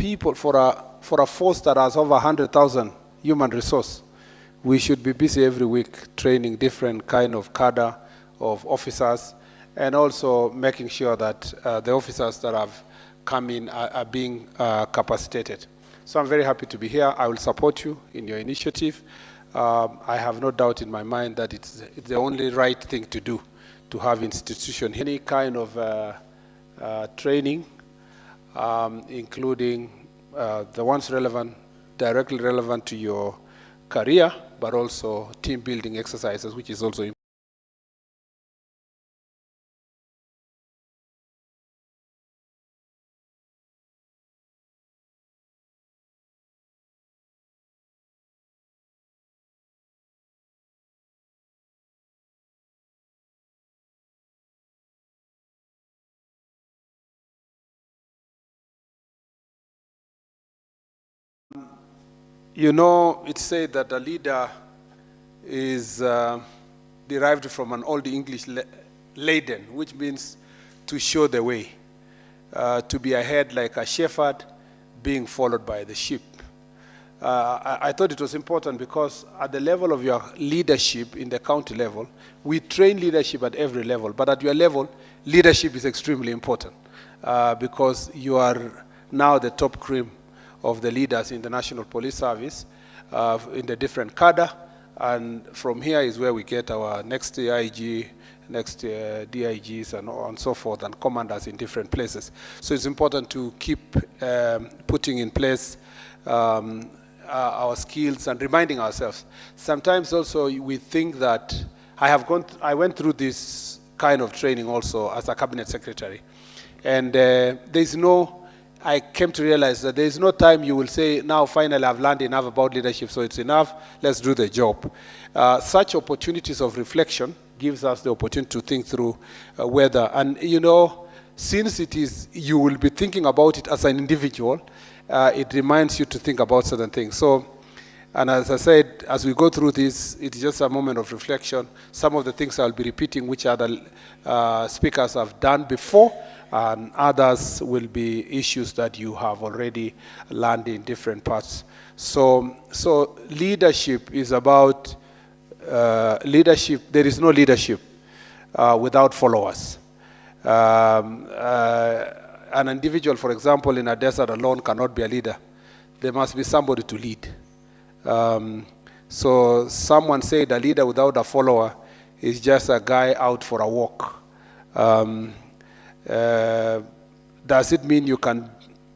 people, for a force that has over 100,000 human resource, we should be busy every week training different kind of cadre of officers, and also making sure that the officers that have come in are being capacitated. So I'm very happy to be here. I will support you in your initiative. I have no doubt in my mind that it's the only right thing to do, to have institution, any kind of training, including the ones relevant, directly relevant to your career, but also team building exercises, which is also important. You know, it's said that a leader is derived from an Old English laden, which means to show the way, to be ahead like a shepherd being followed by the sheep. I thought it was important because at the level of your leadership in the county level, we train leadership at every level, but at your level, leadership is extremely important because you are now the top cream of the leaders in the National Police Service, in the different cadre, and from here is where we get our next IG, next DIGs, and so forth, and commanders in different places. So it's important to keep putting in place our skills and reminding ourselves. Sometimes also we think that I went through this kind of training also as a cabinet secretary, and I came to realize that there is no time you will say, now finally I've learned enough about leadership, so it's enough, let's do the job. Such opportunities of reflection gives us the opportunity to think through whether, and you know, since it is, you will be thinking about it as an individual, it reminds you to think about certain things. So, and as I said, as we go through this, it's just a moment of reflection. Some of the things I'll be repeating which other speakers have done before, and others will be issues that you have already learned in different parts. So leadership is about leadership. There is no leadership without followers. An individual, for example, in a desert alone cannot be a leader. There must be somebody to lead. So someone said a leader without a follower is just a guy out for a walk. Does it mean you can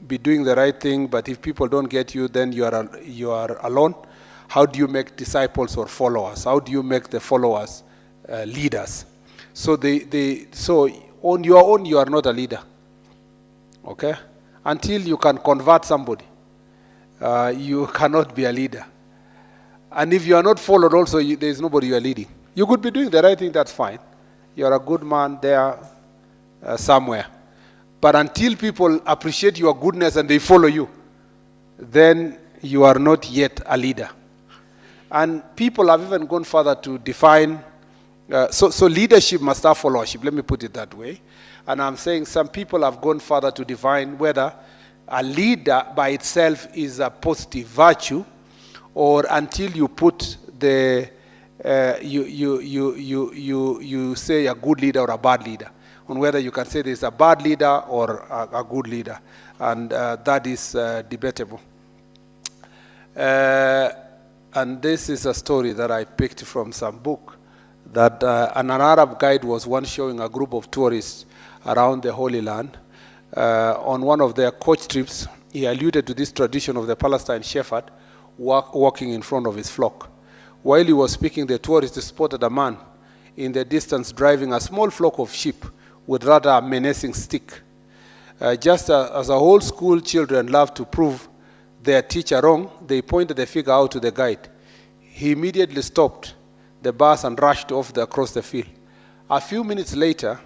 be doing the right thing, but if people don't get you, then you are alone? How do you make disciples or followers? How do you make the followers leaders? So so on your own, you are not a leader. Okay? Until you can convert somebody, you cannot be a leader. And if you are not followed also, there is nobody you are leading. You could be doing the right thing, that's fine. You are a good man there somewhere. But until people appreciate your goodness and they follow you, then you are not yet a leader. And people have even gone further to define, so leadership must have followership, let me put it that way. And I'm saying some people have gone further to define whether a leader by itself is a positive virtue, or until you put the, you say a good leader or a bad leader, on whether you can say there's a bad leader or a good leader. And that is debatable. And this is a story that I picked from some book, that an Arab guide was once showing a group of tourists around the Holy Land. On one of their coach trips, he alluded to this tradition of the Palestine shepherd walking in front of his flock. While he was speaking, the tourists spotted a man in the distance driving a small flock of sheep with rather a menacing stick. Just as a whole school children love to prove their teacher wrong, they pointed the figure out to the guide. He immediately stopped the bus and rushed off across the field. A few minutes later,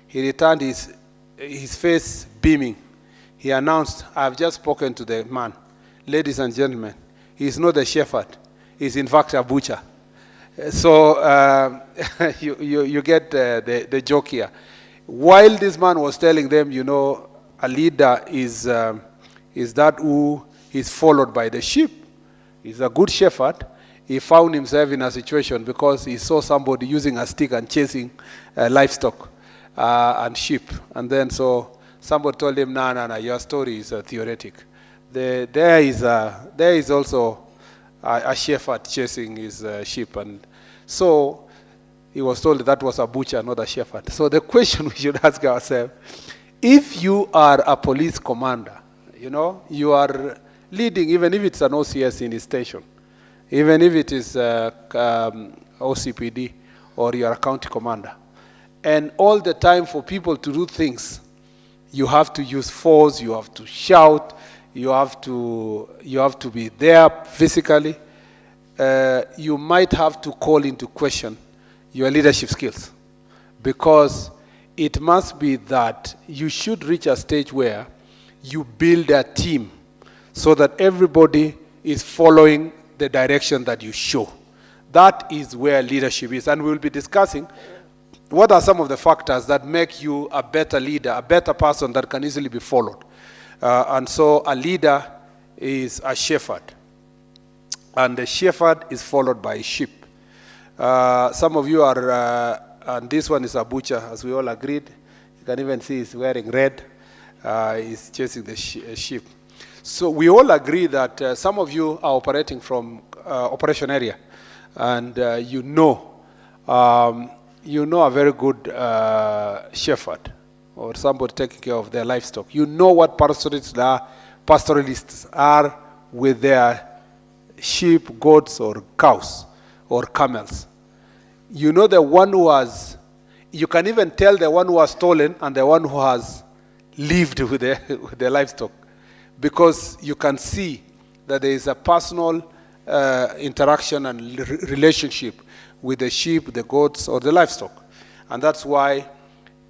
he returned, his face beaming. He announced, "I have just spoken to the man. Ladies and gentlemen, he is not a shepherd. He is in fact a butcher." So you get the joke here. While this man was telling them, you know, a leader is is that who is followed by the sheep. He's a good shepherd. He found himself in a situation because he saw somebody using a stick and chasing livestock and sheep. And then so somebody told him, no, your story is theoretic. There is also a shepherd chasing his sheep. And so he was told that was a butcher, not a shepherd. So the question we should ask ourselves, if you are a police commander, you are leading, even if it's an OCS in his station, even if it is OCPD or you are a county commander, and all the time for people to do things, you have to use force, you have to shout, you have to be there physically, you might have to call into question your leadership skills, because it must be that you should reach a stage where you build a team so that everybody is following the direction that you show. That is where leadership is. And we'll be discussing what are some of the factors that make you a better leader, a better person that can easily be followed. And so a leader is a shepherd. And the shepherd is followed by sheep. Some of you are, and this one is a butcher, as we all agreed. You can even see he's wearing red. He's chasing the sheep. So we all agree that some of you are operating from operation area, and you know a very good shepherd or somebody taking care of their livestock. You know what pastoralists are with their sheep, goats, or cows, or camels. You know the one who has, you can even tell the one who has stolen and the one who has lived with their livestock, because you can see that there is a personal interaction and relationship with the sheep, the goats, or the livestock. And that's why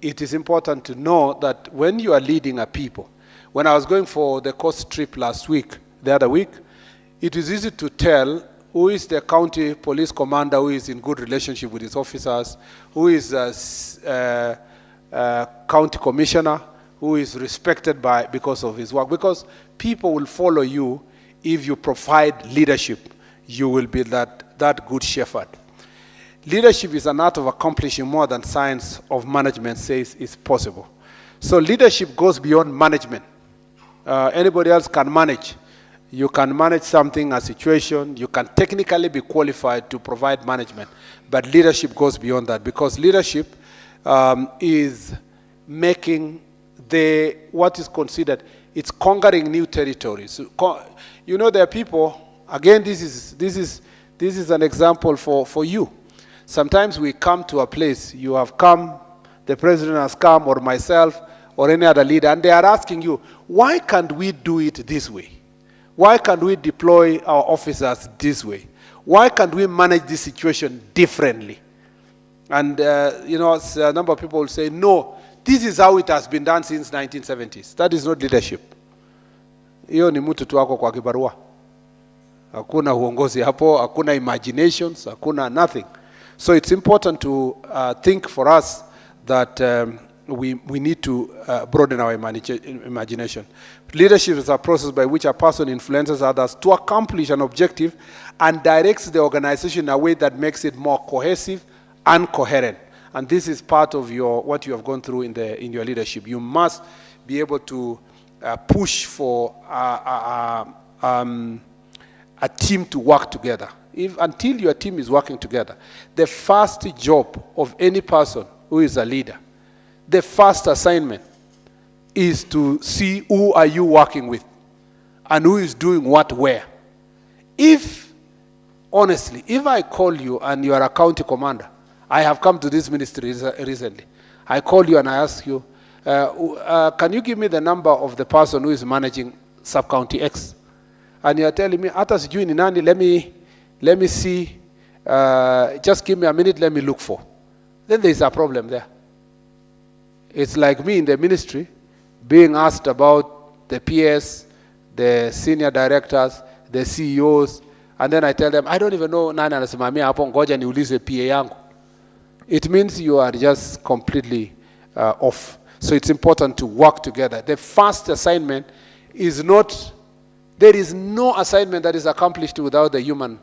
it is important to know that when you are leading a people, when I was going for the coast trip the other week, it is easy to tell who is the county police commander who is in good relationship with his officers, who is a county commissioner, who is respected because of his work. Because people will follow you if you provide leadership. You will be that good shepherd. Leadership is an art of accomplishing more than science of management says is possible. So leadership goes beyond management. Anybody else can manage. You can manage something, a situation. You can technically be qualified to provide management. But leadership goes beyond that, because leadership is making what is considered, it's conquering new territories. There are people, again, this is an example for you. Sometimes we come to a place, you have come, the president has come, or myself, or any other leader, and they are asking you, why can't we do it this way? Why can't we deploy our officers this way? Why can't we manage this situation differently? And, a number of people will say, no, this is how it has been done since 1970s. That is not leadership. Hiyo ni mtu tu wako kwa kibarua. Hakuna uongozi hapo, hakuna imaginations, hakuna nothing. So it's important to think for us that we need to broaden our imagination. Leadership is a process by which a person influences others to accomplish an objective and directs the organization in a way that makes it more cohesive and coherent. And this is part of what you have gone through in your leadership. You must be able to push for a team to work together. Until your team is working together, the first job of any person who is a leader, the first assignment is to see who are you working with and who is doing what where. Honestly, if I call you and you are a county commander, I have come to this ministry recently. I call you and I ask you, can you give me the number of the person who is managing sub-county X? And you are telling me, hata sijui ni nani, let me see, just give me a minute, let me look for. Then there is a problem there. It's like me in the ministry being asked about the PS, the senior directors, the CEOs, and then I tell them, I don't even know nani anasimamia hapo, ngoja niulize PA yangu. It means you are just completely off. So it's important to work together. The first assignment is not, there is no assignment that is accomplished without the human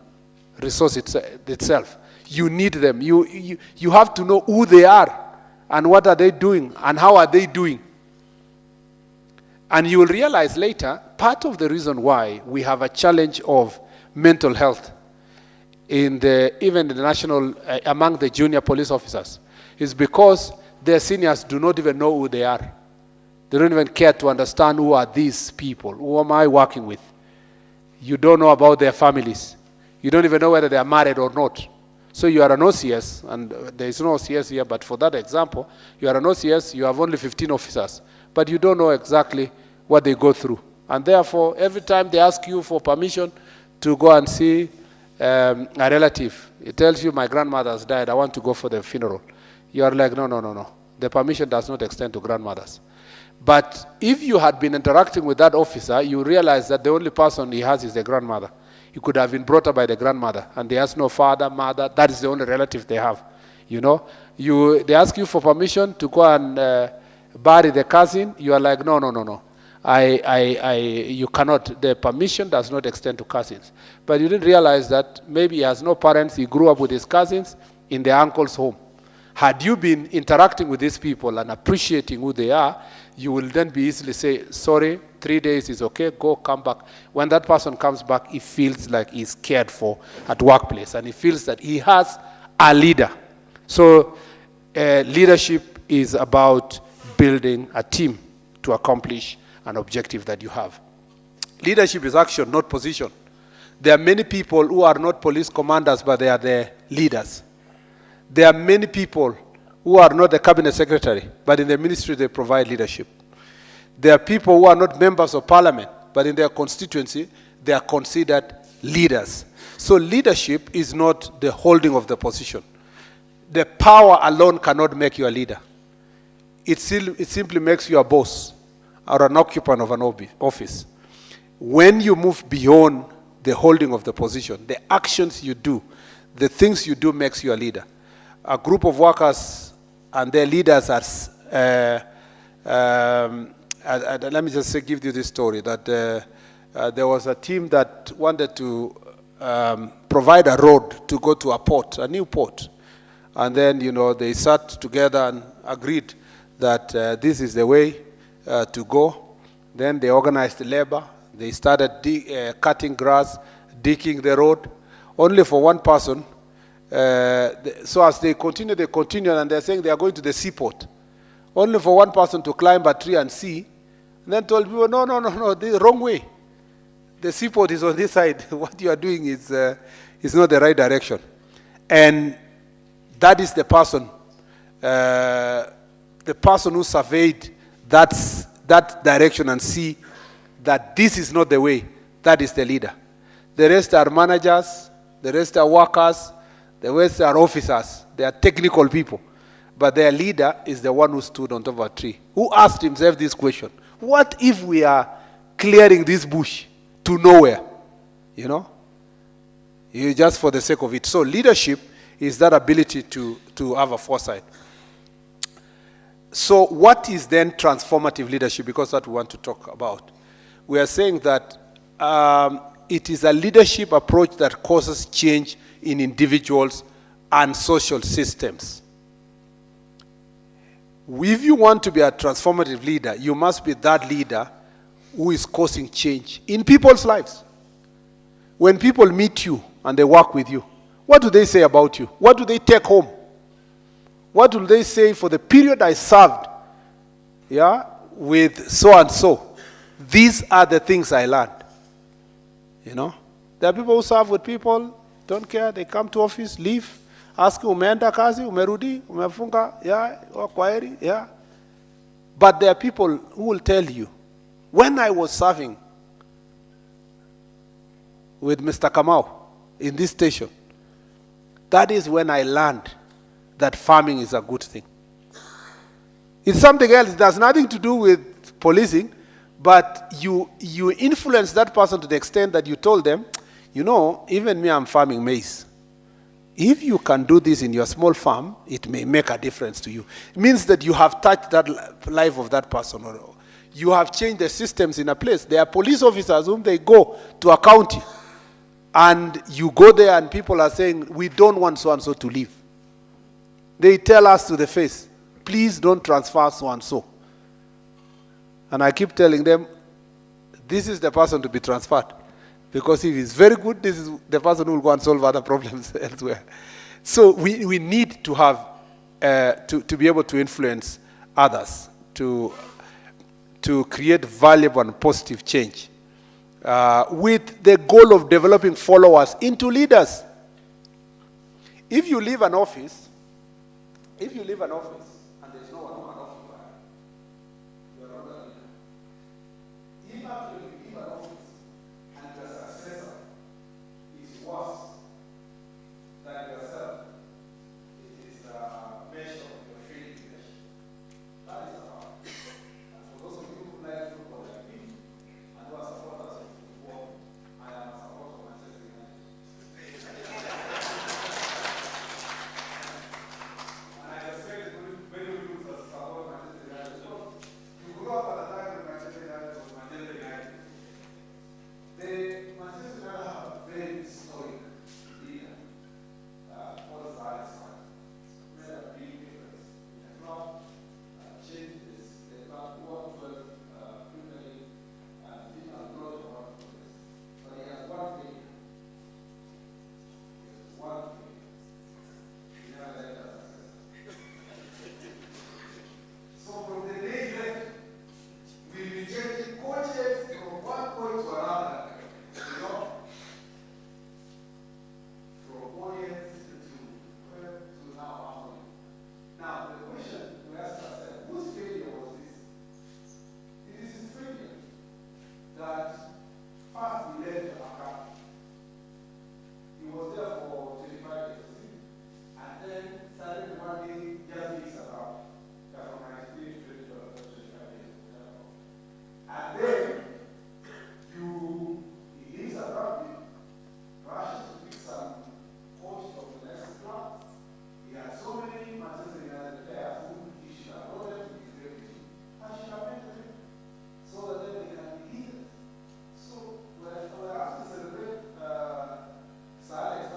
resource itself. You need them. You have to know who they are and what are they doing and how are they doing. And you will realize later, part of the reason why we have a challenge of mental health even in the national, among the junior police officers, is because their seniors do not even know who they are. They don't even care to understand who are these people. Who am I working with? You don't know about their families. You don't even know whether they are married or not. So you are an OCS, and there is no OCS here, but for that example, you are an OCS, you have only 15 officers, but you don't know exactly what they go through. And therefore, every time they ask you for permission to go and see a relative, it tells you, my grandmother has died, I want to go for the funeral. You are like, no. The permission does not extend to grandmothers. But if you had been interacting with that officer, you realize that the only person he has is the grandmother. He could have been brought up by the grandmother, and they has no father, mother. That is the only relative they have. You know, they ask you for permission to go and bury the cousin. You are like, no. You cannot. The permission does not extend to cousins. But you didn't realize that maybe he has no parents. He grew up with his cousins in their uncle's home. Had you been interacting with these people and appreciating who they are, you will then be easily say, sorry, 3 days is okay, go, come back. When that person comes back, he feels like he's cared for at workplace, and he feels that he has a leader. So leadership is about building a team to accomplish an objective that you have. Leadership is action, not position. There are many people who are not police commanders, but they are the leaders. There are many people who are not the cabinet secretary, but in the ministry they provide leadership. There are people who are not members of parliament, but in their constituency they are considered leaders. So leadership is not the holding of the position. The power alone cannot make you a leader. It simply makes you a boss or an occupant of an office. When you move beyond the holding of the position, the actions you do, the things you do makes you a leader. A group of workers and their leaders are, let me just give you this story, that there was a team that wanted to provide a road to go to a port, a new port. And then, they sat together and agreed that this is the way to go. Then they organized the labor. They started cutting grass, digging the road, only for one person. So as they continue, and they're saying they are going to the seaport. Only for one person to climb a tree and see. And then told people, no, the wrong way. The seaport is on this side. What you are doing is not the right direction. And that is the person who surveyed that direction and see that this is not the way. That is the leader. The rest are managers. The rest are workers. The rest are officers. They are technical people. But their leader is the one who stood on top of a tree, who asked himself this question: what if we are clearing this bush to nowhere? Just for the sake of it. So leadership is that ability to have a foresight. So what is then transformative leadership? Because that's what we want to talk about. We are saying that it is a leadership approach that causes change in individuals and social systems. If you want to be a transformative leader, you must be that leader who is causing change in people's lives. When people meet you and they work with you, what do they say about you? What do they take home? What do they say for the period I served with so-and-so? These are the things I learned. There are people who serve with people, don't care, they come to office, leave, ask umeenda kazi, umerudi, umefunga, kwaheri, But there are people who will tell you, when I was serving with Mr. Kamau in this station, that is when I learned that farming is a good thing. It's something else. It has nothing to do with policing, but you influence that person to the extent that you told them, even me, I'm farming maize. If you can do this in your small farm, it may make a difference to you. It means that you have touched that life of that person, or You have changed the systems in a place. There are police officers whom they go to a county, and you go there and people are saying, we don't want so-and-so to leave. They tell us to the face, please don't transfer so-and-so. And I keep telling them, this is the person to be transferred. Because if he's very good, this is the person who will go and solve other problems elsewhere. So we need to have, to be able to influence others, to create valuable and positive change, with the goal of developing followers into leaders. If you leave an office, and there's no one who can occupy, you are not a leader. If after you leave an office and your successor is worse than yourself, it is a measure of your failing leadership. That is a fact. And for those of you who like football like me, and who are supporters of football, I am a supporter of Manchester United. And I suspect many people who support Manchester United, so you grew up at a time when Manchester United was Manchester United. The Manchester United have a very historic leader, for the science side. Made a big difference in the club, changed the club, won 12 Premier League, and did a lot of work for this. But he has one thing. He never let us success. So from the day he left, we've been changing coaches from one point to another. You know? From audience to now harmony. Now the question we ask ourselves, whose failure was this? It is his failure that first he left Accra. He was there for 25 years, and then suddenly one day just leaves around. From 19 to 25 years. And then he leaves abruptly, rushes to pick some coach from the next club. He had so many Manchester United players who he should have brought them to his deputy. And should have mentored him so that then they can be leaders. So we're asked to celebrate Sir Alex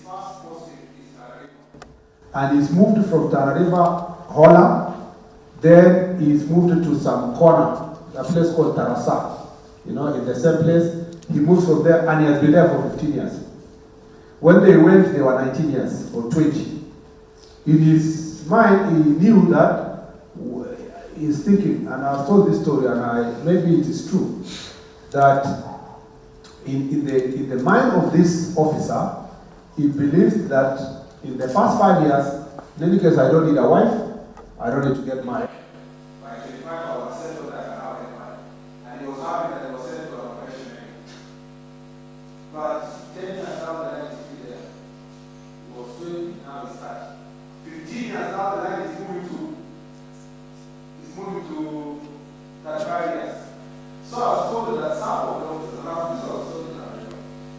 first posting is Tanariva. And he's moved from Tanariva, Holland, then he's moved to some corner, a place called Tarasa. You know, in the same place. He moved from there and he has been there for 15 years. When they went, they were 19 years or 20. In his mind, he knew that he's thinking, and I've told this story, and maybe it is true, that in the mind of this officer, he believes that in the first 5 years, in any case, I don't need a wife, I don't need to get married. By 25, I was settled that I can have a wife. And he was happy that he was sent to a professional. But 10 years down the line, he's still there. He was 20, now he's 30. 15 years down the line, he's moving to 35 years. So I was told that some of those around this also,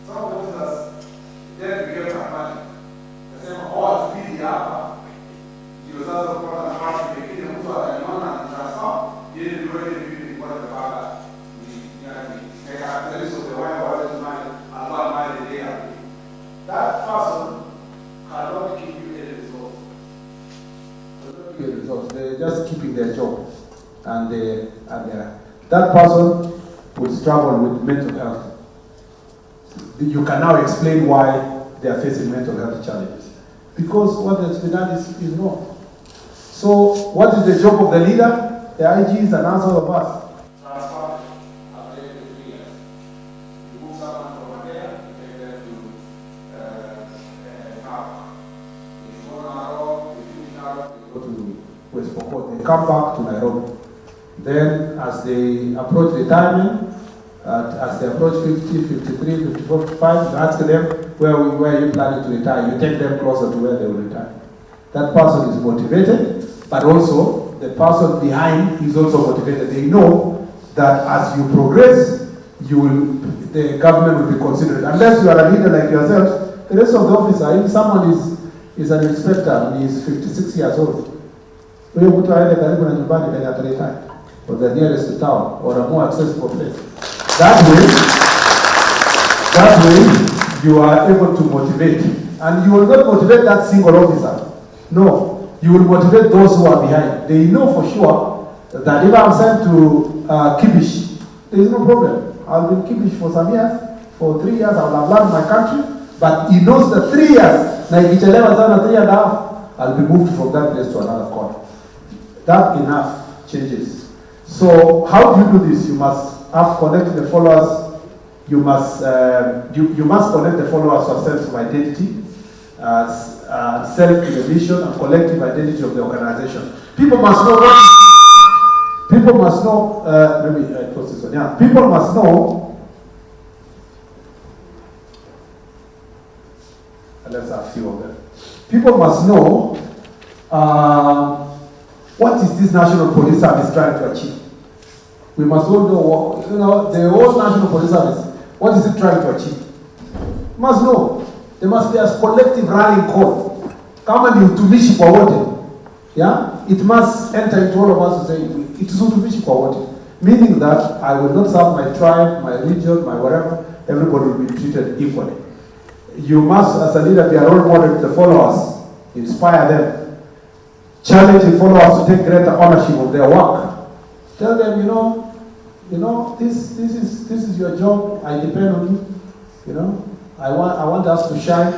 some of those then became pragmatic. They said, oh, to be the upper. He was also called a party, they didn't move out and on and transform. He didn't do anything what the father. They have the list of the wife always mind and one mind the day after. That person cannot give you any results. They're just keeping their job. And that person will struggle with mental health. You can now explain why they are facing mental health challenges. Because what has been done is wrong. So, what is the job of the leader? The IGs and us, all of us. Transfer after every 3 years. You move someone from there, you take them to Naro. If you go to Naro, if you finish Naro, you go to West Pokot. They come back to Nairobi. Then, as they approach retirement, as they approach 50, 53, 54, 55, you ask them, where are you planning to retire? You take them closer to where they will retire. That person is motivated, but also the person behind is also motivated. They know that as you progress, the government will be considerate. Unless you are a leader like yourself, the rest of the officer, if someone is an inspector and he is 56 years old, or the nearest town, or a more accessible place. That way, you are able to motivate. And you will not motivate that single officer. No, you will motivate those who are behind. They know for sure that if I'm sent to Kibish, there is no problem. I'll be in Kibish for some years. For 3 years, I will have learned my country. But he knows that 3 years, like each 3 and a half, I'll be moved from that place to another corner. That enough changes. So how do you do this? You must have connected the followers. You must connect the followers to a sense of identity, self in the vision and collective identity of the organization. People must know what. People must know. Maybe I close this one. Yeah. People must know. Let's have a few of them. People must know what is this National Police Service trying to achieve. We must all know, the whole National Police Service, what is it trying to achieve? You must know. There must be a collective rallying call. Kama ni utumishi kwa wote. Yeah? It must enter into all of us to say, it is utumishi kwa wote. Meaning that I will not serve my tribe, my region, my whatever. Everybody will be treated equally. You must, as a leader, be a role model to the followers. Inspire them. Challenge the followers to take greater ownership of their work. Tell them, this is your job. I depend on you. I want us to shine,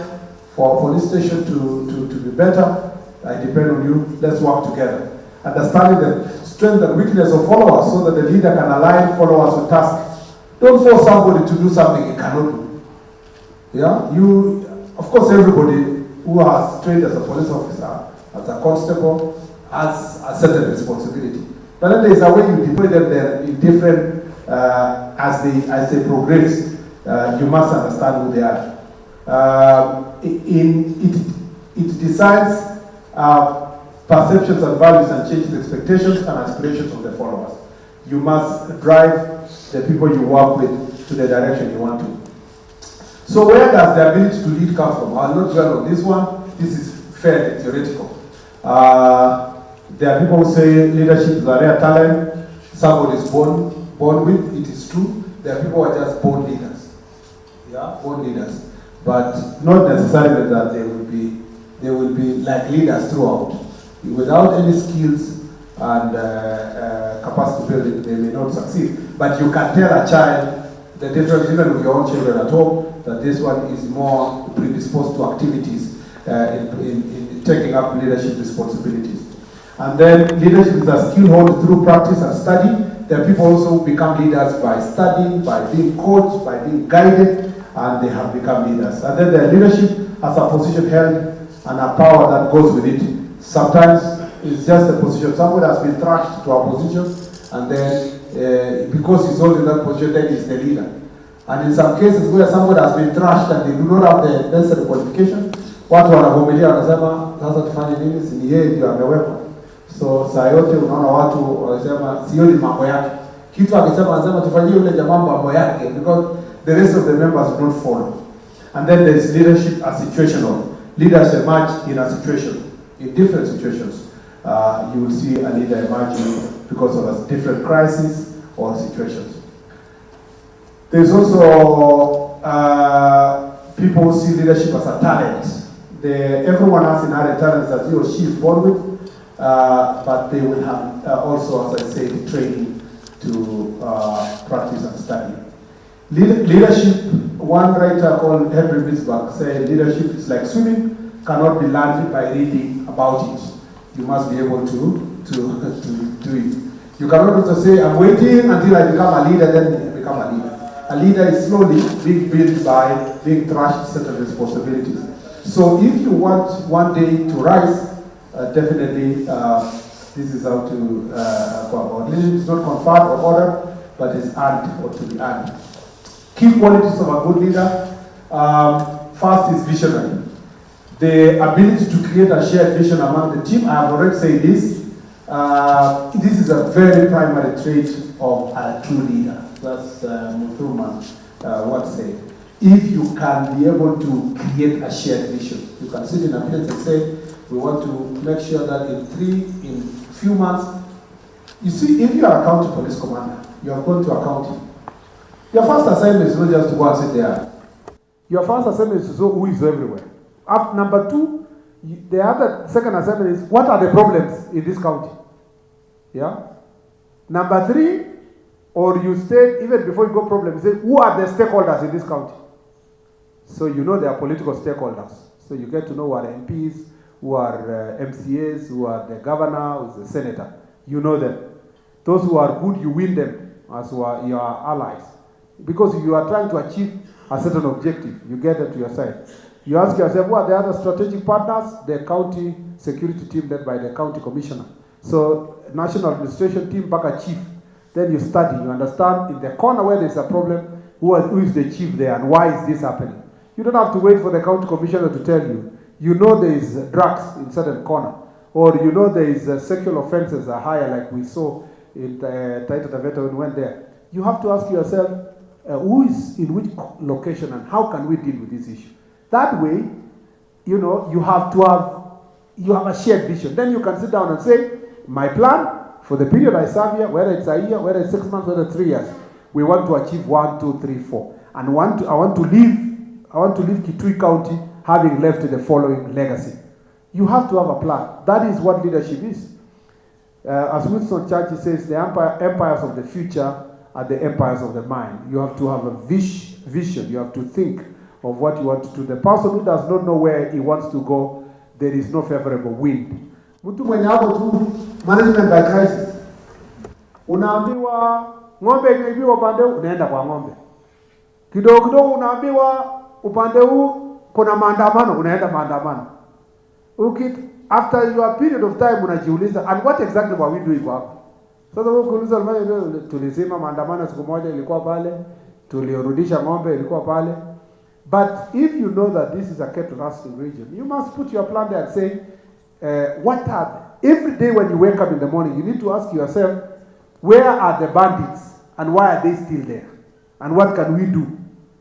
for our police station to be better. I depend on you. Let's work together. Understanding the strength and weakness of followers so that the leader can align followers with tasks. Don't force somebody to do something he cannot do. Yeah, of course, everybody who has trained as a police officer, as a constable, has a certain responsibility. But then there is a way you deploy them there in different, as they progress. You must understand who they are. It decides perceptions and values and changes expectations and aspirations of the followers. You must drive the people you work with to the direction you want to. So where does the ability to lead come from? I'll not dwell on this one. This is fairly theoretical. There are people who say leadership is a rare talent. Somebody is born with. It is true. There are people who are just born leaders. Yeah, born leaders. but not necessarily that they will be like leaders throughout. Without any skills and capacity building, they may not succeed. But you can tell a child the difference, even with your own children at home, that this one is more predisposed to activities in taking up leadership responsibilities. And then leadership is a skill honed through practice and study. There are people also who become leaders by studying, by being coached, by being guided, and they have become leaders. And then their leadership as a position held and a power that goes with it. Sometimes it's just a position. Someone has been thrust to a position, and then because he's holding that position, then he's the leader. And in some cases where someone has been thrashed and they do not have the necessary qualification, watu wanavumilia wanasema sasa tufanye nini, si yeye ndio amewekwa. So saa yote unaona watu wanasema sioni mambo yake. Kitu akisema anasema tufanyie yule jamaa mambo yake, because the rest of the members do not follow. And then there is leadership as situational. Leaders emerge in a situation, in different situations. You will see a leader emerging because of a different crisis or situations. There's also people who see leadership as a talent. Everyone has inherent talents that he or she is born with, but they will have also, as I said, training to practice and study. Leadership, one writer called Henry Bismarck said leadership is like swimming, cannot be learned by reading about it. You must be able to do it. You cannot also say, I'm waiting until I become a leader, then I become a leader. A leader is slowly being built by being thrust certain responsibilities. So if you want one day to rise, definitely this is how to go about. Leadership is not conferred or ordered, but is earned or to be earned. Key qualities of a good leader. First is visionary. The ability to create a shared vision among the team. I have already said this. This is a very primary trait of a true leader. That's Muthurman once said. If you can be able to create a shared vision, you can sit in a place and say, we want to make sure that in few months, you see, if you are a county police commander, you are going to a county. Your first assignment is not just to go and sit there. Your first assignment is to know who is everywhere. Number two, second assignment is what are the problems in this county? Yeah. Number three, or you state even before you go problems, you say who are the stakeholders in this county? So you know there are political stakeholders. So you get to know who are MPs, who are MCAs, who are the governor, who is the senator. You know them. Those who are good, you win them as your allies. Because you are trying to achieve a certain objective, you get them to your side. You ask yourself, who are the other strategic partners? The county security team led by the county commissioner. So national administration team, back a chief. Then you study, you understand in the corner where there's a problem, who is the chief there and why is this happening? You don't have to wait for the county commissioner to tell you. You know there is drugs in certain corner, or you know there is sexual offenses are higher, like we saw in Taita Taveta when we went there. You have to ask yourself, who is in which location and how can we deal with this issue? That way, you know, you have a shared vision. Then you can sit down and say, my plan for the period I serve here, whether it's a year, whether it's 6 months, whether it's 3 years, we want to achieve 1, 2, 3, 4. And I want to leave Kitui County having left the following legacy. You have to have a plan. That is what leadership is. As Winston Churchill says, the empires of the future are the empires of the mind. You have to have a vision. You have to think of what you want to do. The person who does not know where he wants to go, there is no favorable wind. Mtu mwenye hapo tu management by crisis. Unaambiwa ng'ombe imeibiwa upande huu, unaenda kwa ng'ombe. Kidogo kidogo unaambiwa upande huu kuna maandamano, unaenda maandamano. After your period of time unajiuliza, and what exactly were we doing hapo? Sasa wewe kuuliza tulisema maandamano siku moja ilikuwa pale, tuliorudisha ng'ombe ilikuwa pale. But if you know that this is a cattle rusting region, you must put your plan there and say, every day when you wake up in the morning, you need to ask yourself, where are the bandits and why are they still there? And what can we do?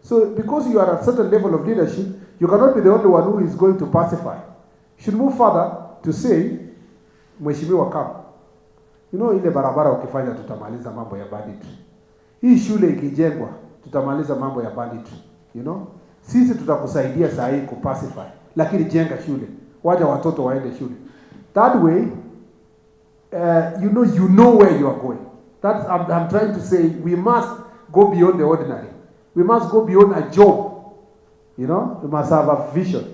So because you are at a certain level of leadership, you cannot be the only one who is going to pacify. You should move further to say, Mheshimiwa come. You know, ile barabara ukifanya tutamaliza mambo ya banditry. Hii shule ikijengwa tutamaliza mambo ya banditry. You know? sisi tutakusaidia saa hii kupacify, lakini jenga shule, wacha watoto waende shule. That way, you know where you are going. That's I'm trying to say, we must go beyond the ordinary. We must go beyond a job. We must have a vision.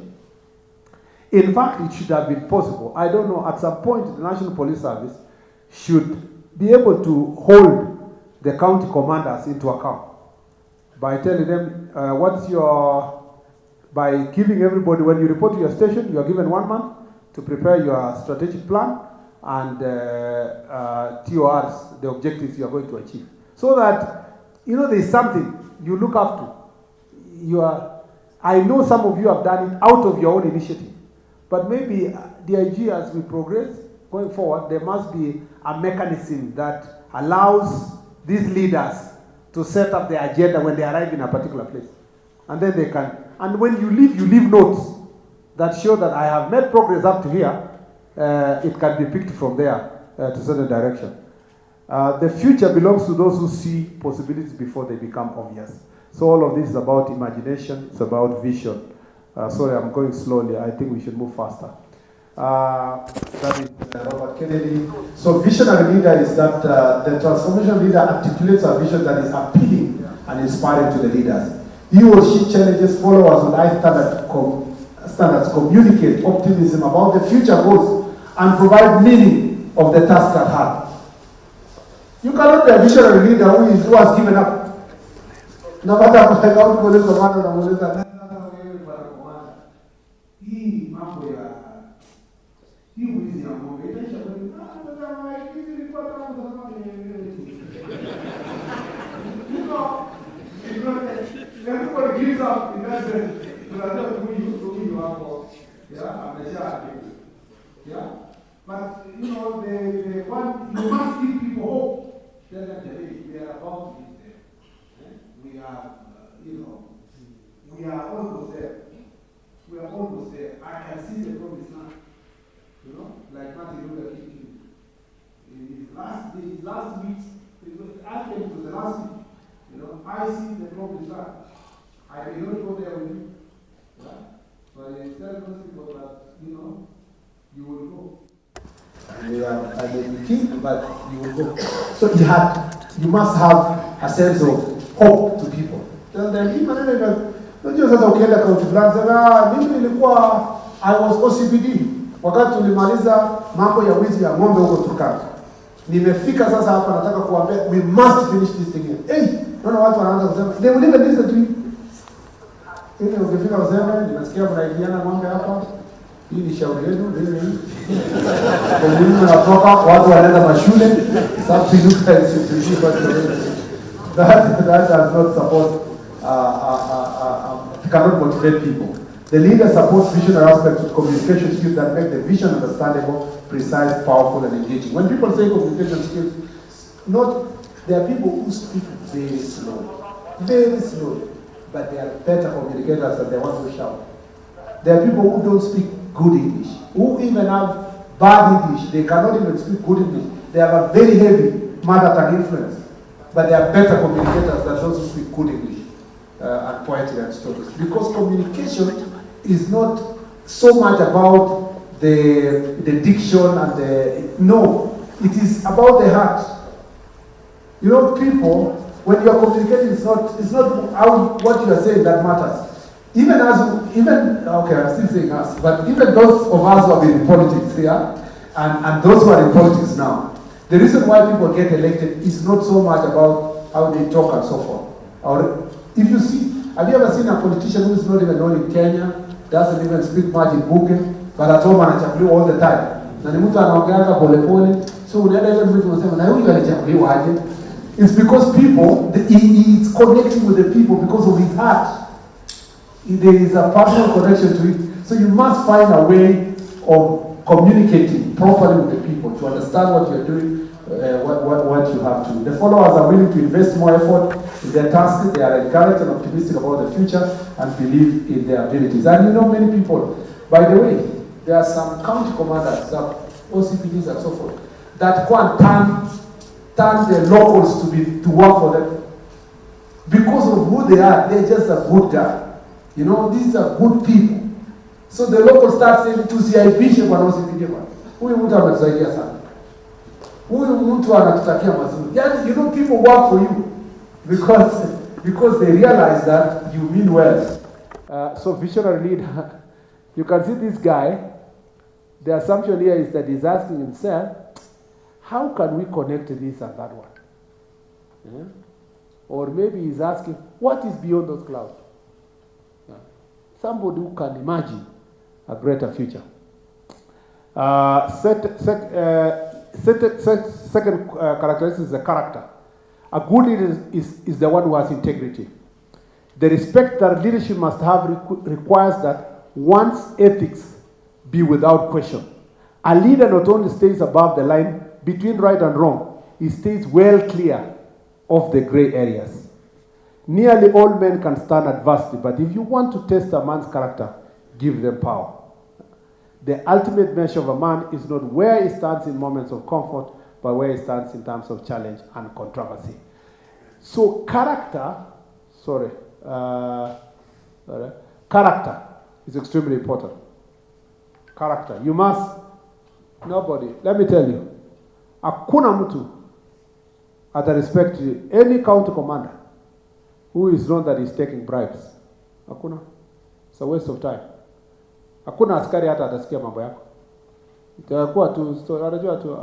In fact, it should have been possible. I don't know, at some point, the National Police Service should be able to hold the county commanders into account by telling them, by giving everybody, when you report to your station, you are given 1 month to prepare your strategic plan and TORs, the objectives you are going to achieve. So that, there is something you look up to. I know some of you have done it out of your own initiative, but maybe the idea as we progress going forward, there must be a mechanism that allows these leaders to set up the agenda when they arrive in a particular place. And then they can, and when you leave notes that show that I have made progress up to here. It can be picked from there to certain direction. The future belongs to those who see possibilities before they become obvious. So all of this is about imagination, it's about vision. Sorry, I'm going slowly. I think we should move faster. That is Robert Kennedy. So visionary leader is that the transformation leader articulates a vision that is appealing and inspiring to the leaders. He or she challenges followers with high standards, communicate optimism about the future goals, and provide meaning of the task at hand. You cannot be a visionary leader who has given up. No matter what I want to everybody gives up in that sense. Yeah, but they want, you must give people hope. Tell them we are about to be there. We are, we are almost there. We are almost there. I can see the promised land. Like Martin Luther King. In his last week, I came to the last week. I see the promised land. I may not go there with you. Yeah? But I tell those people that, you will go. And they will keep, but you will go. So you must have a sense of hope to people. Tell them, I was OCPD. Wakati tulimaliza mambo ya wizi ya ng'ombe huko Turkana. Nimefika sasa hapa nataka kuambia, we must finish this thing here. Hey, watu wanaanza kusema, they will even listen to you. Ukifika useme, nimesikia mnaidiana ng'ombe hapa. Hii ni shauri yenu, nini? Kwa nini mnatoka watu wanaenda mashule? Something you guys should do, but that does not support, cannot motivate people. The leader supports visionary aspects with communication skills that make the vision understandable, precise, powerful, and engaging. When people say communication skills, there are people who speak very slowly, but they are better communicators than the ones who shout. There are people who don't speak good English, who even have bad English. They cannot even speak good English. They have a very heavy mother tongue influence, but they are better communicators than those who speak good English and poetry and stories. Because communication is not so much about the diction and it is about the heart. People, when you are communicating, it's not what you are saying that matters. Okay, I'm still saying us, but even those of us who have been in politics here, and those who are in politics now, the reason why people get elected is not so much about how they talk and so forth. Or if you see, have you ever seen a politician who is not even known in Kenya, doesn't even speak much in Bunge, but at home anachaguliwa all the time? Na ni mtu anaongeanga polepole, so unaenda ile mtu unasema na huyu alichaguliwa aje? It's because he is connecting with the people because of his heart. There is a personal connection to it. So you must find a way of communicating properly with the people to understand what you're doing, what you have to do. The followers are willing to invest more effort in their tasks. They are encouraged and optimistic about the future and believe in their abilities. And many people, by the way, there are some county commanders, some OCPDs and so forth, that can turn the locals to work for them. Because of who they are, they're just a good guy. You know, these are good people. So the local start saying, tusiaibishe bwana, usipige bwana. Huyu mtu ametusaidia sana. Huyu mtu anatutakia mazuri. Yani, you know, people work for you because they realize that you mean well. So visionary leader, you can see this guy, the assumption here is that he's asking himself, how can we connect this and that one? Yeah? Or maybe he's asking, what is beyond those clouds? Yeah. Somebody who can imagine a greater future. Second characteristic is the character. A good leader is the one who has integrity. The respect that leadership must have requires that one's ethics be without question. A leader not only stays above the line between right and wrong, he stays well clear of the gray areas. Nearly all men can stand adversity, but if you want to test a man's character, give them power. The ultimate measure of a man is not where he stands in moments of comfort, but where he stands in terms of challenge and controversy. So character is extremely important. Character. You must, nobody, let me tell you, hakuna mtu ata respect any county commander who is known that he's taking bribes. Hakuna. It's a waste of time. Hakuna askari hata atasikia mambo yako. Itakuwa tu anajua tu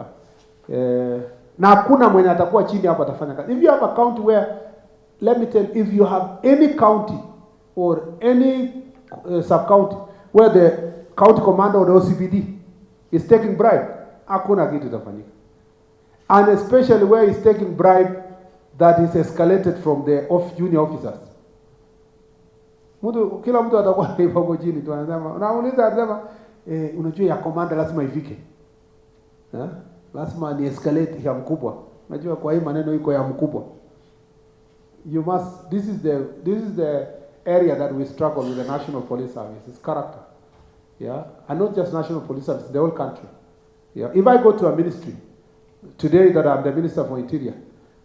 na hakuna mwenye atakuwa chini hapo atafanya kazi. If you have a county where, let me tell you, if you have any county or any sub-county where the county commander or the OCPD is taking bribe, hakuna kitu itafanyika. And especially where he's taking bribe that is escalated from the junior officers. Kila mtu atakuwa hapo chini tu anasema, unauliza anasema unajua ya commander lazima ifike. Lazima ni escalate ya mkubwa. Unajua kwa hii maneno iko ya mkubwa. You must, this is the area that we struggle with the National Police Service, is character. Yeah, and not just National Police Service, the whole country. Yeah, if I go to a ministry today that I'm the Minister for Interior,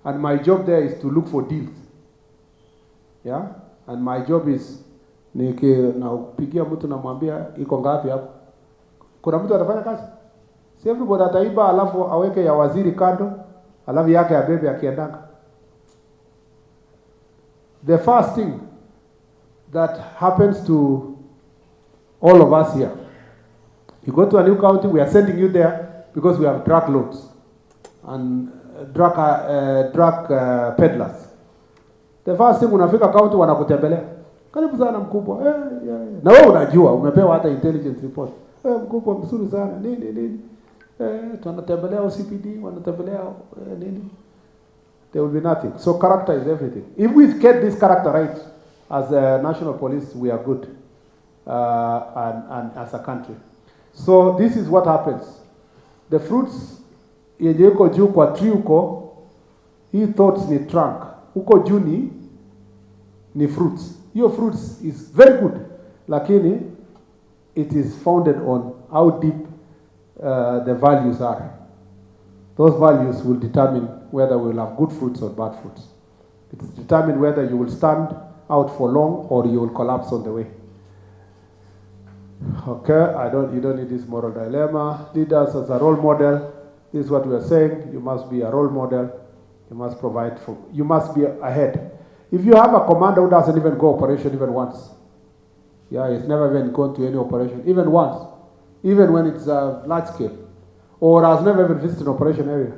and my job there is to look for deals. Yeah, and my job is napigia mtu namwambia iko ngapi hapo. Kuna mtu atafanya kazi? Si everybody ataiba alafu aweke ya waziri kando, alafu yake ya bebe akiendanga. The first thing that happens to all of us here, you go to a new county, we are sending you there because we have drug lords and drug peddlers. The first thing unafika county wanakutembelea. Karibu sana mkubwa. Na wewe unajua umepewa hata intelligence report. Mkubwa mzuri sana. Nini. Tunatembelea OCPD, wanatembelea nini. There will be nothing. So character is everything. If we get this character right as a national police, we are good. And as a country. So this is what happens. The fruits yenye uko juu kwa tree uko, hii thoughts ni trunk. Uko juu ni fruits. Your fruits is very good, lakini it is founded on how deep the values are. Those values will determine whether we will have good fruits or bad fruits. It is determined whether you will stand out for long or you will collapse on the way. Okay, you don't need this moral dilemma. Leaders as a role model. This is what we are saying. You must be a role model. You must provide for, you must be ahead. If you have a commander who doesn't even go operation even once, yeah, he's never even gone to any operation, even once, even when it's large scale, or has never even visited an operation area,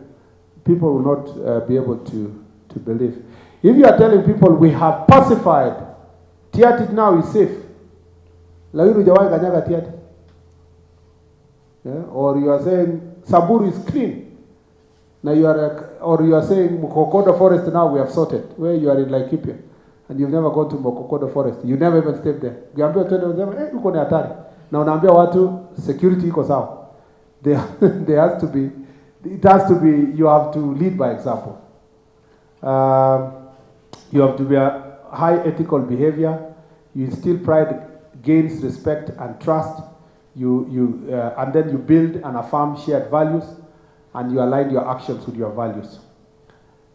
people will not be able to believe. If you are telling people we have pacified, Tiaty now is safe, lakini hujawahi kanyaga Tiaty, yeah? Or you are saying Samburu is clean. Now you are saying Mokokodo Forest now we have sorted, where you are in Laikipia, and you've never gone to Mokokodo Forest. You never even stepped there. Ukiambia twende unasema uko ni hatari. Na unaambia watu security iko sawa. There has to be, it has to be, you have to lead by example. You have to be a high ethical behavior. You instill pride, gains respect and trust. And then you build and affirm shared values, and you align your actions with your values.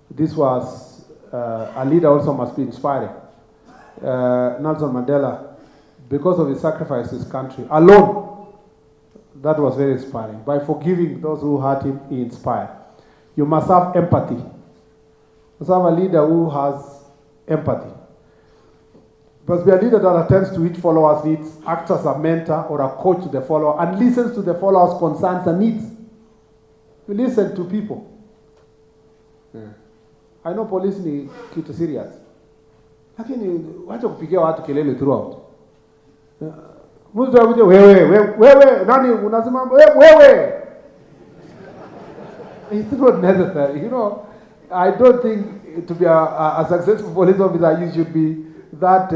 This was, a leader also must be inspiring. Nelson Mandela because of his sacrifice to his country alone. That was very inspiring. By forgiving those who hurt him, he inspired. You must have empathy. You must have a leader who has empathy. You must be a leader that attends to each follower's needs, acts as a mentor or a coach to the follower, and listens to the follower's concerns and needs. You listen to people. Yeah. I know police ni kitu serious. Lakini wacha kupigia watu kelele throughout. Mtu anakuja wewe nani unasema wewe. It's not necessary. You know, I don't think to be a successful police officer you should be that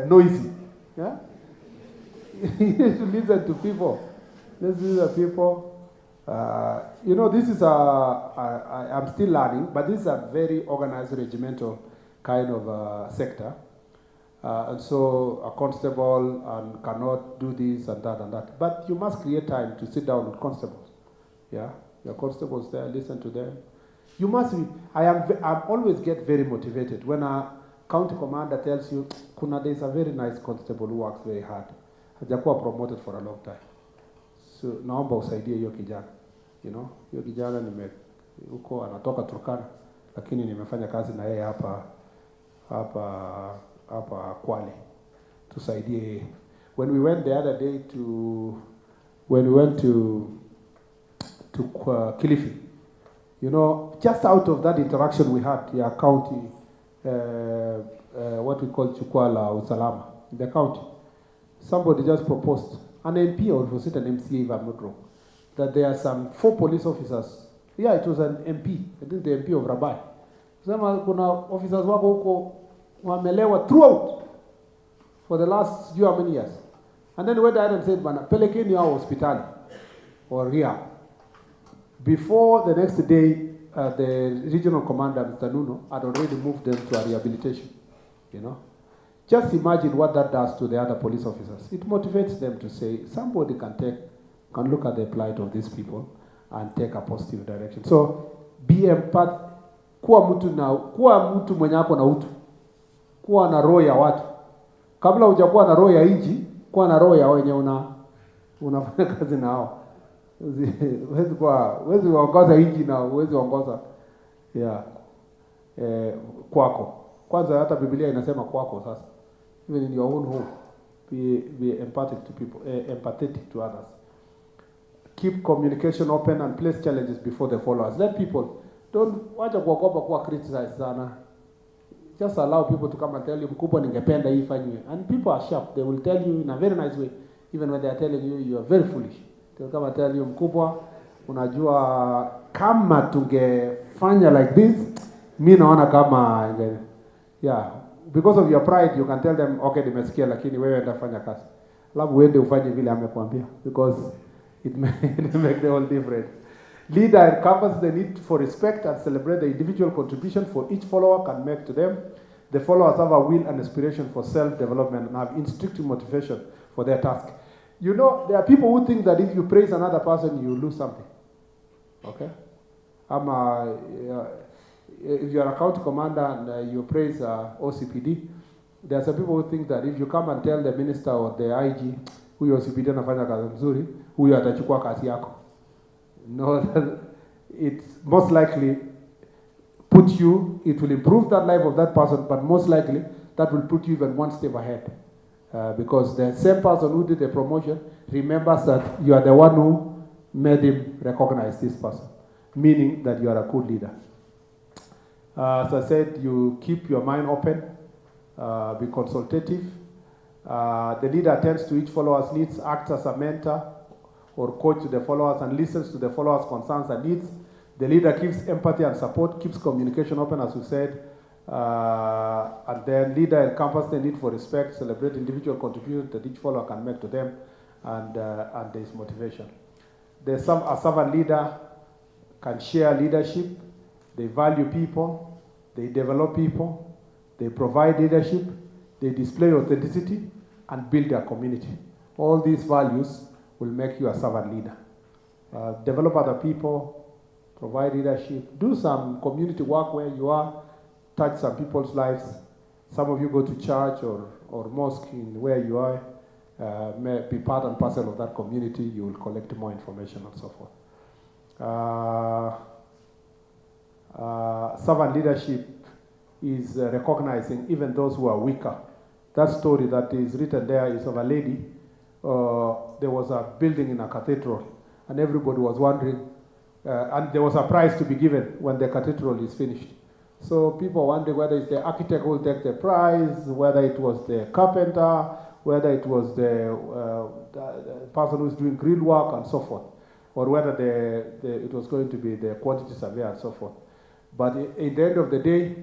noisy. Yeah? You need to listen to people. Listen to people. You know, this is I'm still learning, but this is a very organized regimental kind of sector. And so a constable cannot do this and that and that. But you must create time to sit down with constables. Yeah, your constables there, listen to them. You must be, I'm always get very motivated when a county commander tells you, there's a very nice constable who works very hard. Hajakuwa promoted for a long time. So naomba usaidie hiyo kijana. You know, hiyo kijana huko anatoka Turkana, lakini nimefanya kazi na yeye hapa Kwale. Tusaidie. When we went the other day to Kilifi, you know, just out of that interaction we had, the county, what we call Chukwala Usalama, in the county, somebody just proposed, an MP or was it an MCA if I'm not wrong, that there are some 4 police officers. Yeah, it was an MP, I think the MP of Rabai. Sema kuna officers wako huko wamelewa throughout for the last how many years. And then he went ahead and said, bana, pelekeni hao hospitali or rehab. Before the next day, the regional commander, Mr. Nuno, had already moved them to a rehabilitation. You know, just imagine what that does to the other police officers. It motivates them to say, somebody can look at the plight of these people and take a positive direction. So, be empath, kuwa mtu mwenye ako na utu, kuwa na roho ya watu. Kabla hujakuwa na roho ya inji, kuwa na roho ya wenye unafanya kazi na hao. Huwezi kuongoza inji na huwezi kuongoza kwako. Kwanza hata Biblia inasema kwako sasa. Even in your own home, be empathic to people, empathetic to others. Keep communication open and place challenges before the followers. Let people, don't wacha kuogopa kuwa criticize sana. Just allow people to come and tell you, mkubwa ningependa hii fanywe. And people are sharp. They will tell you in a very nice way, even when they are telling you, you are very foolish. They will come and tell you, mkubwa, unajua kama tungefanya like this, mimi naona kama, yeah, because of your pride, you can tell them, okay, nimesikia, lakini wewe ndafanya kazi. Labu uende ufanye vile amekuambia, because it make the whole difference. Leader encompasses the need for respect and celebrate the individual contribution for each follower can make to them. The followers have a will and aspiration for self-development and have instinctive motivation for their task. You know, there are people who think that if you praise another person, you lose something. Okay? If you are a county commander and you praise OCPD, there are some people who think that if you come and tell the minister or the IG, huyo OCPD anafanya kazi nzuri, huyo atachukua kazi yako. No, it's most likely it will improve that life of that person, but most likely that will put you even one step ahead. Because the same person who did the promotion remembers that you are the one who made him recognize this person, meaning that you are a good leader. As I said, you keep your mind open, be consultative. The leader attends to each follower's needs, acts as a mentor or coach to the followers and listens to the followers' concerns and needs. The leader gives empathy and support, keeps communication open, as we said. And then leader encompasses the need for respect, celebrate individual contributions that each follower can make to them, and there is motivation. A servant leader can share leadership. They value people, they develop people, they provide leadership, they display authenticity, and build their community. All these values will make you a servant leader. Develop other people, provide leadership, do some community work where you are, touch some people's lives. Some of you go to church or mosque in where you are. may be part and parcel of that community, you will collect more information and so forth. Servant leadership is recognizing even those who are weaker. That story that is written there is of a lady. There was a building in a cathedral, and everybody was wondering, and there was a prize to be given when the cathedral is finished. So people wondered whether it's the architect who will take the prize, whether it was the carpenter, whether it was the person who's doing grill work and so forth, or whether it was going to be the quantity surveyor and so forth. But at the end of the day,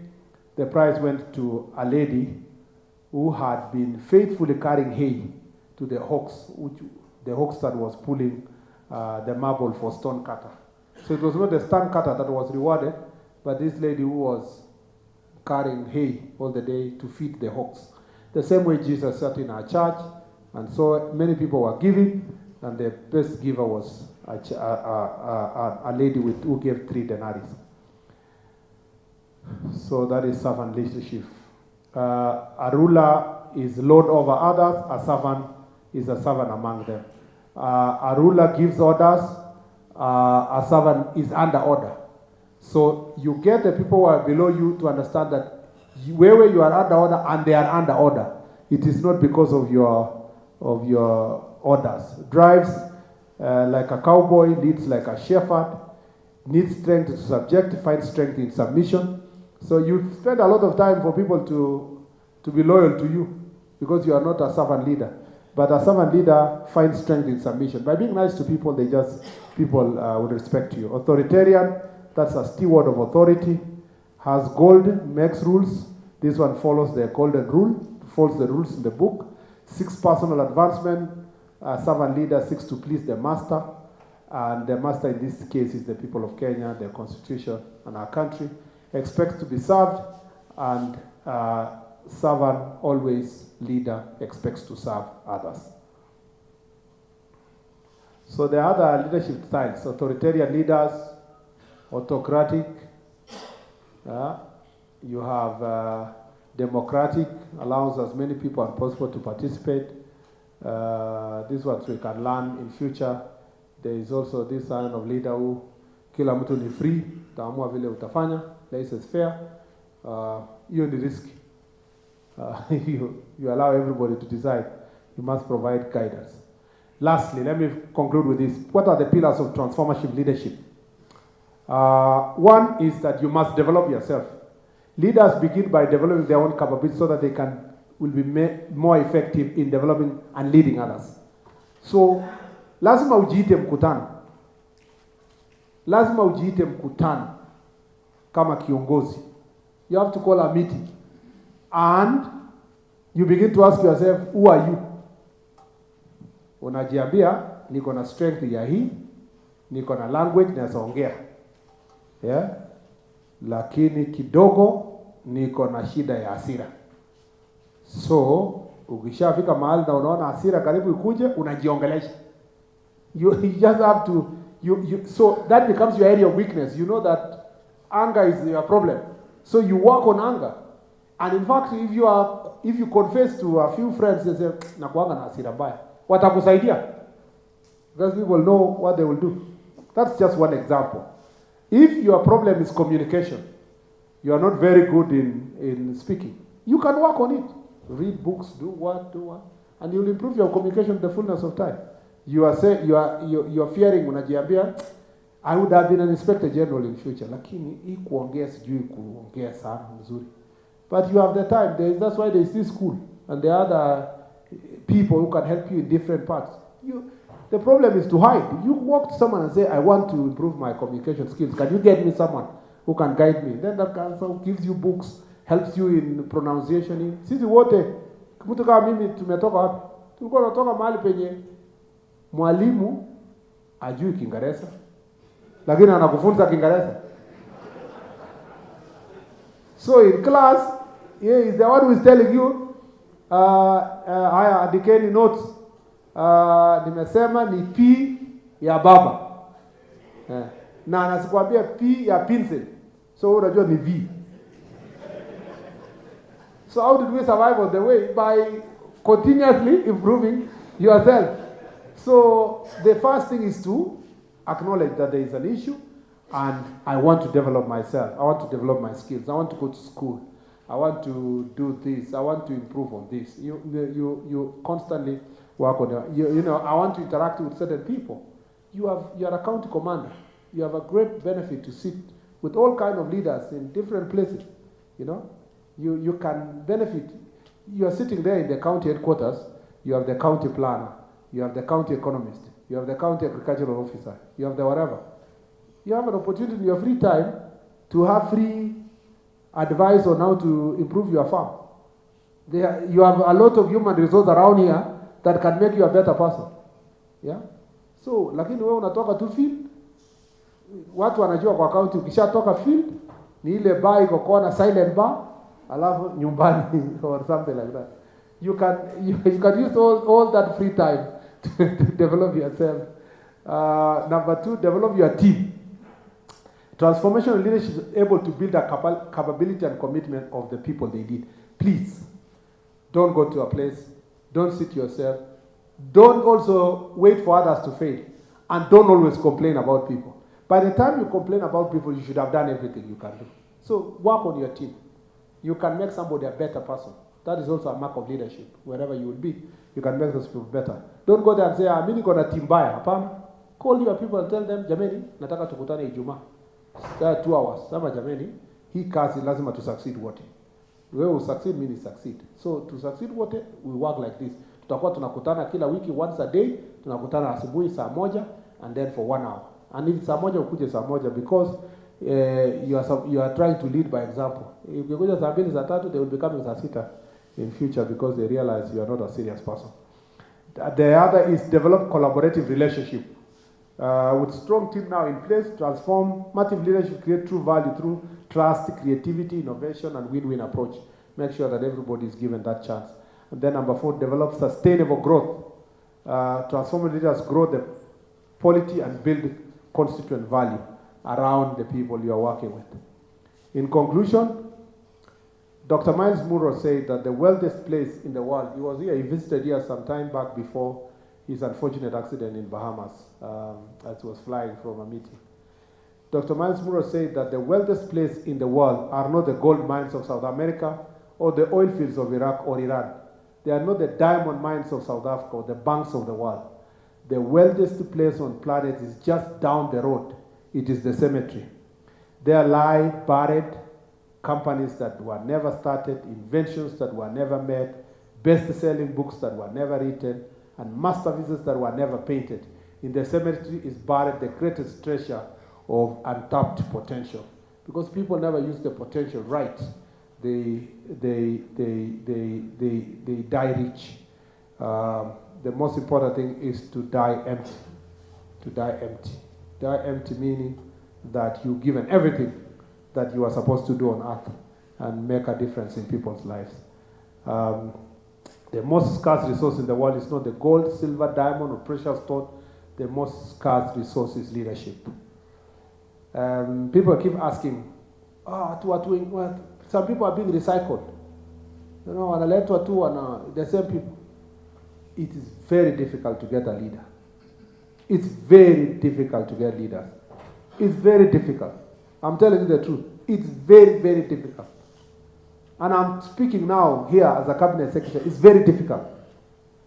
the prize went to a lady who had been faithfully carrying hay to the hawks, the hawks that was pulling the marble for stone cutter. So it was not the stone cutter that was rewarded, but this lady who was carrying hay all the day to feed the hawks. The same way Jesus sat in our church, and so many people were giving, and the best giver was a lady who gave 3 denarii. So that is servant leadership. A ruler is lord over others, a servant is a servant among them. A ruler gives orders, a servant is under order. So you get the people who are below you to understand that wherever you are under order and they are under order, it is not because of your orders. Drives like a cowboy, leads like a shepherd, needs strength to subject, finds strength in submission. So you spend a lot of time for people to be loyal to you because you are not a servant leader. But a servant leader finds strength in submission. By being nice to people, people will respect you. Authoritarian, that's a steward of authority, has gold, makes rules. This one follows the golden rule, follows the rules in the book. Seeks personal advancement. A servant leader seeks to please the master. And the master in this case is the people of Kenya, the constitution, and our country. Expects to be served, and servant always, leader expects to serve others. So there are other leadership styles: authoritarian leaders, autocratic. You have democratic, allows as many people as possible to participate. These ones we can learn in future. There is also this kind of leader who kila mtu ni free, utaamua vile utafanya, license fair. You ni risky. You allow everybody to decide. You must provide guidance. Lastly, let me conclude with this. What are the pillars of transformative leadership? One is that you must develop yourself. Leaders begin by developing their own capabilities so that they will be more effective in developing and leading others. So, lazima ujiite mkutano. Lazima ujiite mkutano kama kiongozi. You have to call a meeting. And you begin to ask yourself, who are you? Unajiambia, niko na strength ya hii, niko na language naweza ongea. Yeah? Lakini kidogo niko na shida ya hasira. So, ukishafika mahali na unaona hasira karibu ikuje, unajiongelesha. You just have to so that becomes your area of weakness. You know that anger is your problem. So you work on anger. And in fact, if you confess to a few friends, they say, nakuanga na hasira mbaya, watakusaidia. Because people know what they will do. That's just one example. If your problem is communication, you are not very good in speaking, you can work on it. Read books, do what, and you'll improve your communication in the fullness of time. You are fearing, unajiambia, I would have been an inspector general in future, lakini hii kuongea sijui kuongea sana mzuri. But you have the time. That's why there is this school, and there are other people who can help you in different parts. The problem is to hide. You walk to someone and say, I want to improve my communication skills. Can you get me someone who can guide me? Then that person gives you books, helps you in pronunciation. Sisi wote, mtu kama mimi tumetoka wapi? Tulikuwa tunatoka mahali penye mwalimu ajui Kiingereza, lakini anakufunza Kiingereza. So in class, he is the one who is telling you, haya andikeni notes. Nimesema ni P ya baba. Na anasikwambia P ya pencil. So unajua ni V. So how did we survive on the way? By continuously improving yourself. So the first thing is to acknowledge that there is an issue, and I want to develop myself. I want to develop my skills. I want to go to school. I want to do this. I want to improve on this. You constantly work on it. You know, I want to interact with certain people. You are a county commander. You have a great benefit to sit with all kinds of leaders in different places. You know, you can benefit. You are sitting there in the county headquarters. You have the county planner. You have the county economist. You have the county agricultural officer. You have the whatever. You have an opportunity in your free time to have free advice on how to improve your farm. You have a lot of human resources around here that can make you a better person. Yeah? So, lakini wewe unatoka tu field, watu wanajua kwa county ukishatoka field, ni ile bar iko kona silent bar, alafu nyumbani or something like that. You can use all that free time to develop yourself. Number 2, develop your team. Transformational leadership is able to build a capability and commitment of the people they lead. Please, don't go to a place, don't sit yourself, don't also wait for others to fail, and don't always complain about people. By the time you complain about people, you should have done everything you can do. So work on your team. You can make somebody a better person. That is also a mark of leadership. Wherever you will be, you can make those people better. Don't go there and say, mimi niko na team baya. Hapana. Call your people and tell them, jameni, nataka tukutane Ijumaa. Stay 2 hours. Sama jameni, hii kazi lazima to succeed wote. Wewe succeed, mimi succeed. So to succeed wote, we work like this. Tutakuwa tunakutana kila wiki once a day, tunakutana asubuhi saa moja and then for 1 hour. And if saa moja ukuje saa moja because you are trying to lead by example. If you kuja saa mbili saa tatu, they will become saa sita in future because they realize you are not a serious person. The other is develop collaborative relationship. With strong team now in place, transformative leadership create true value through trust, creativity, innovation, and win-win approach. Make sure that everybody is given that chance. And then number 4, develop sustainable growth. Transformative leaders grow the polity and build constituent value around the people you are working with. In conclusion, Dr. Miles Munroe said that the wealthiest place in the world, he was here, he visited here some time back before his unfortunate accident in Bahamas as he was flying from a meeting. Dr. Miles Munroe said that the wealthiest place in the world are not the gold mines of South America or the oil fields of Iraq or Iran. They are not the diamond mines of South Africa or the banks of the world. The wealthiest place on planet is just down the road. It is the cemetery. There lie buried companies that were never started, inventions that were never made, best-selling books that were never written, and masterpieces that were never painted. In the cemetery is buried the greatest treasure of untapped potential. Because people never use the potential right. They die rich. The most important thing is to die empty. To die empty. Die empty meaning that you've given everything that you are supposed to do on earth and make a difference in people's lives. The most scarce resource in the world is not the gold, silver, diamond, or precious stone. The most scarce resource is leadership. People keep asking, some people are being recycled. You know, the same people. It is very difficult to get a leader. It's very difficult to get leaders. It's very difficult. I'm telling you the truth. It's very, very difficult. And I'm speaking now here as a cabinet secretary. It's very difficult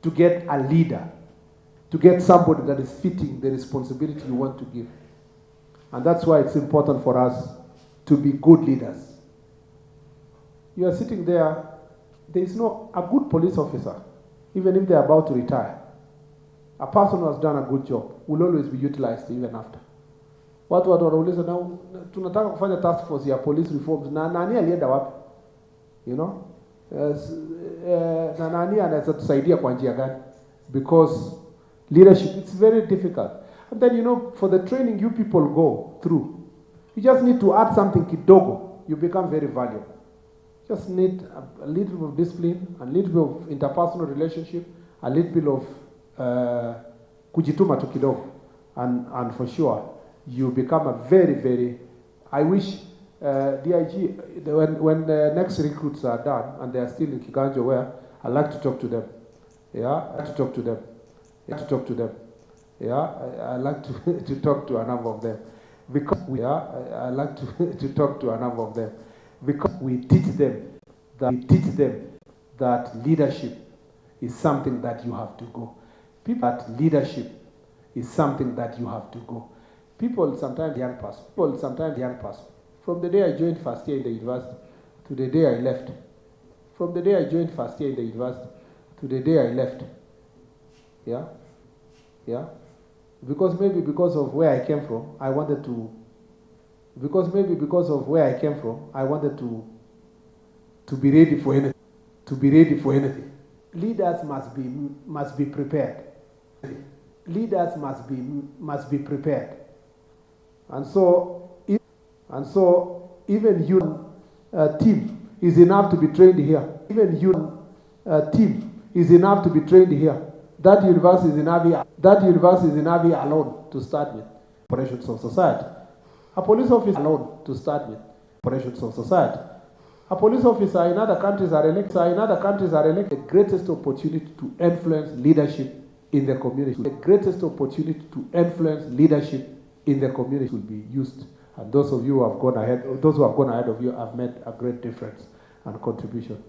to get a leader, to get somebody that is fitting the responsibility you want to give. And that's why it's important for us to be good leaders. You are sitting there, there is no, a good police officer, even if they're about to retire, a person who has done a good job will always be utilized even after. Watu wanauliza na tunataka kufanya task force ya police reforms na nani alienda wapi? You know? Na nani anaweza tusaidia kwa njia gani? Because leadership, it's very difficult. And then, you know, for the training you people go through, you just need to add something kidogo, you become very valuable. Just need a little bit of discipline, a little bit of interpersonal relationship, a little bit of kujituma tu kidogo, and for sure you become a very, very, I wish DIG, when the next recruits are done and they are still in Kiganjo, where I like to talk to them. Yeah, I like to talk to them to talk to them. Yeah, I like to talk to a number of them. Because I like to talk to a number of them. Because we teach them that leadership is something that you have to go. That leadership is something that you have to go. People sometimes young person. From the day I joined first year in the university to the day I left. From the day I joined first year in the university to the day I left. Yeah? Yeah? Because maybe because of where I came from, I wanted to be ready for anything. To be ready for anything. Leaders must be prepared. Leaders must be prepared. And so even you team is enough to be trained here. Even you team is enough to be trained here. That university is in Avi alone to start with operations of society. A police officer alone to start with operations of society. A police officer in other countries are elected. The greatest opportunity to influence leadership in the community. The greatest opportunity to influence leadership in the community will be used. And those of you who have gone ahead, of you have made a great difference and contribution.